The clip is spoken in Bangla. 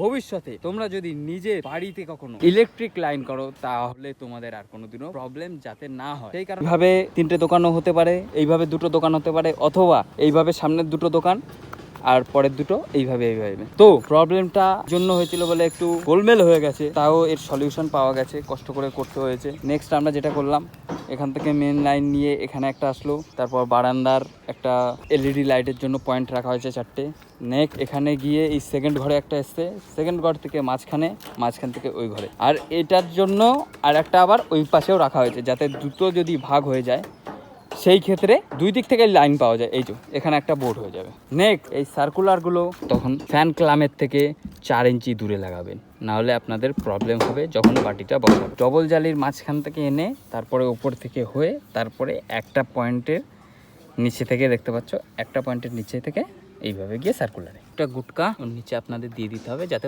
ভবিষ্যতে তোমরা যদি নিজের বাড়িতে কখনো ইলেকট্রিক লাইন করো তাহলে তোমাদের আর কোনোদিনও প্রবলেম যাতে না হয় সেই কারণে এইভাবে 3টে দোকানও হতে পারে, এইভাবে 2টো দোকান হতে পারে, অথবা এইভাবে সামনের 2টো দোকান আর পরের 2টো এইভাবে। তো প্রবলেমটা জন্য হয়েছিল বলে একটু গোলমেল হয়ে গেছে, তাও এর সলিউশন পাওয়া গেছে, কষ্ট করে করতে হয়েছে। নেক্সট আমরা যেটা করলাম, এখান থেকে মেন লাইন নিয়ে এখানে একটা আসলো, তারপর বারান্দার একটা এলইডি লাইটের জন্য পয়েন্ট রাখা হয়েছে 4টে। নেক্সট এখানে গিয়ে এই সেকেন্ড ঘরে একটা এসছে, সেকেন্ড ঘর থেকে মাঝখান থেকে ওই ঘরে, আর এটার জন্য আর একটা আবার ওই পাশেও রাখা হয়েছে, যাতে দুটো যদি ভাগ হয়ে যায় সেই ক্ষেত্রে 2 দিক থেকে লাইন পাওয়া যায়। এই যে এখানে একটা বোর্ড হয়ে যাবে। নেক্সট এই সার্কুলারগুলো তখন ফ্যান ক্লামের থেকে 4 ইঞ্চি দূরে লাগাবেন, না হলে আপনাদের প্রবলেম হবে যখন বাটিটা বসাবেন। ডবল জালির মাঝখান থেকে এনে তারপরে উপর থেকে হয়ে তারপরে একটা পয়েন্টের নিচে থেকে, দেখতে পাচ্ছ একটা পয়েন্টের নিচে থেকে এইভাবে গিয়ে সার্কুলারে একটা গুটকা ওর নিচে আপনাদের দিয়ে দিতে হবে, যাতে